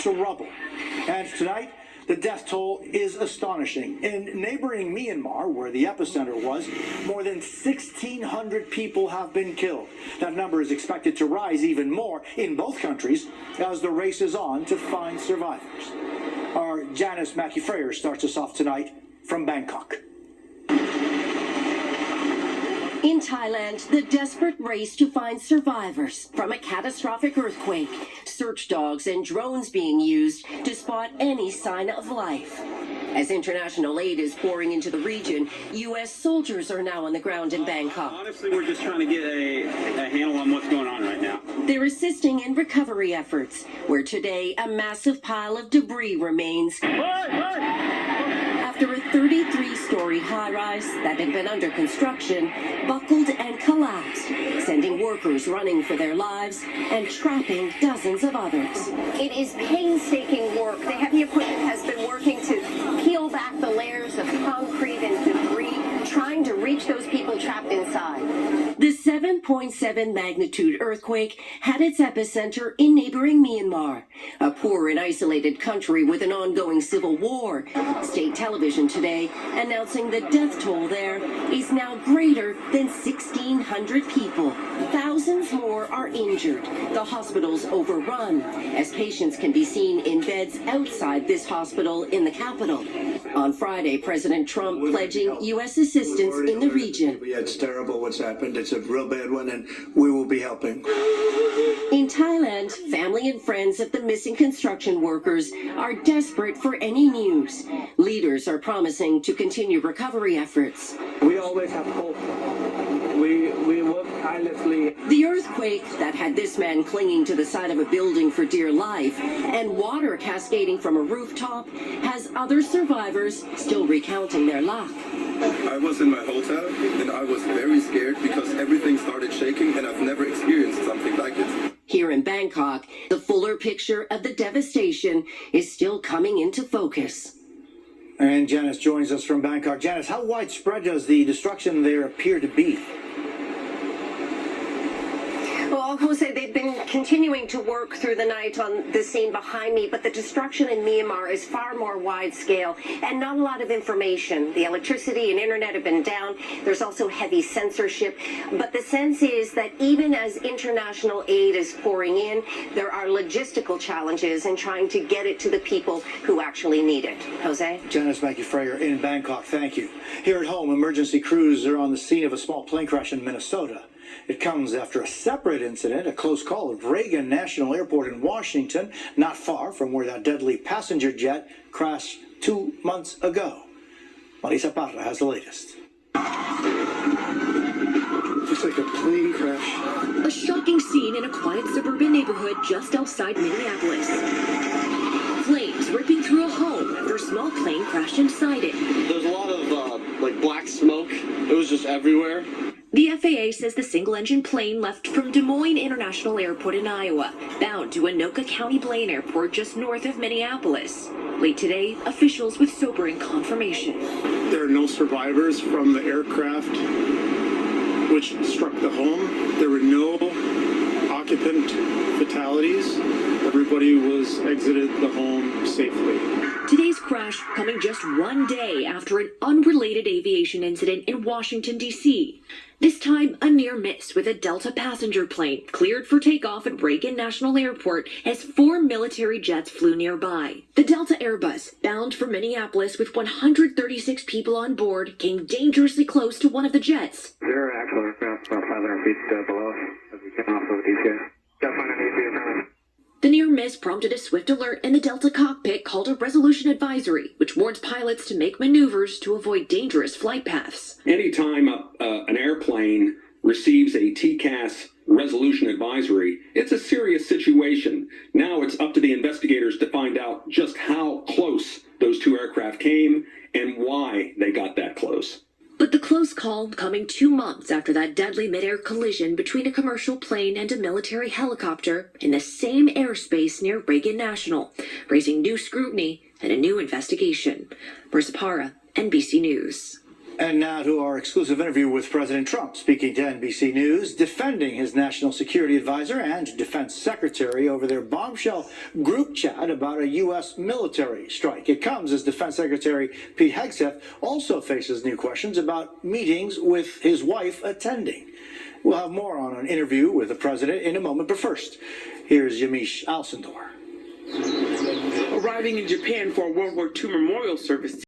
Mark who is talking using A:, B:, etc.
A: to rubble. And tonight, the death toll is astonishing. In neighboring Myanmar, where the epicenter was, more than 1,600 people have been killed. That number is expected to rise even more in both countries as the race is on to find survivors. Our Janice Mackey-Freyer starts us off tonight from Bangkok.
B: In Thailand, the desperate race to find survivors from a catastrophic earthquake. Search dogs and drones being used to spot any sign of life. As international aid is pouring into the region, U.S. soldiers are now on the ground in Bangkok.
C: Honestly, we're just trying to get a handle on what's going on right now.
B: They're assisting in recovery efforts, where today a massive pile of debris remains after a 33-story high-rise that had been under construction buckled and collapsed, sending workers running for their lives and trapping dozens of others.
D: It is painstaking work. The heavy equipment has been working to peel back the layers of concrete and debris, trying to reach those people trapped inside.
B: The 7.7 magnitude earthquake had its epicenter in neighboring Myanmar, a poor and isolated country with an ongoing civil war. State television today announcing the death toll there is now greater than 1,600 people. Thousands more are injured. The hospital's overrun, as patients can be seen in beds outside this hospital in the capital. On Friday, President Trump pledging U.S. assistance in the region.
E: It's terrible what's happened. It's a real bad one, and we will be helping.
B: In Thailand, family and friends of the missing construction workers are desperate for any news. Leaders are promising to continue recovery efforts.
F: We always have hope. We work tirelessly.
B: The earthquake that had this man clinging to the side of a building for dear life and water cascading from a rooftop has other survivors still recounting their luck.
G: I was in my hotel and I was very scared because everything started shaking and I've never experienced something like it.
B: Here in Bangkok, the fuller picture of the devastation is still coming into focus.
A: And Janice joins us from Bangkok. Janice, how widespread does the destruction there appear to be?
D: Well, Jose, they've been continuing to work through the night on the scene behind me, but the destruction in Myanmar is far more wide scale and not a lot of information. The electricity and internet have been down. There's also heavy censorship. But the sense is that even as international aid is pouring in, there are logistical challenges in trying to get it to the people who actually need it. Jose?
A: Janice Mackey-Freyer in Bangkok, thank you. Here at home, emergency crews are on the scene of a small plane crash in Minnesota. It comes after a separate incident, a close call at Reagan National Airport in Washington, not far from where that deadly passenger jet crashed 2 months ago. Marisa Parra has the latest.
E: Looks like a plane crash.
H: A shocking scene in a quiet suburban neighborhood just outside Minneapolis. Flames ripping through a home after a small plane crashed inside it.
I: There's a lot of black smoke. It was just everywhere.
H: The FAA says the single-engine plane left from Des Moines International Airport in Iowa, bound to Anoka County Blaine Airport just north of Minneapolis. Late today, officials with sobering confirmation.
J: There are no survivors from the aircraft which struck the home. There were no occupant fatalities. Everybody was exited the home safely.
H: Today's crash coming just 1 day after an unrelated aviation incident in Washington, D.C. This time, a near miss with a Delta passenger plane cleared for takeoff at Reagan National Airport as 4 military jets flew nearby. The Delta Airbus, bound for Minneapolis with 136 people on board, came dangerously close to one of the jets.
F: There are actual aircraft about 500 feet below us as we came off of DCA. Got 500 feet in front of us.
H: The near miss prompted a swift alert in the Delta cockpit called a resolution advisory, which warns pilots to make maneuvers to avoid dangerous flight paths.
K: Anytime an airplane receives a TCAS resolution advisory, it's a serious situation. Now it's up to the investigators to find out just how close those 2 aircraft came and why they got that close.
H: But the close call coming 2 months after that deadly mid-air collision between a commercial plane and a military helicopter in the same airspace near Reagan National, raising new scrutiny and a new investigation. Marisa Parra, NBC News.
A: And now to our exclusive interview with President Trump, speaking to NBC News, defending his national security advisor and defense secretary over their bombshell group chat about a U.S. military strike. It comes as Defense Secretary Pete Hegseth also faces new questions about meetings with his wife attending. We'll have more on an interview with the president in a moment, but first, here's Yamiche Alcindor.
L: Arriving in Japan for a World War II memorial service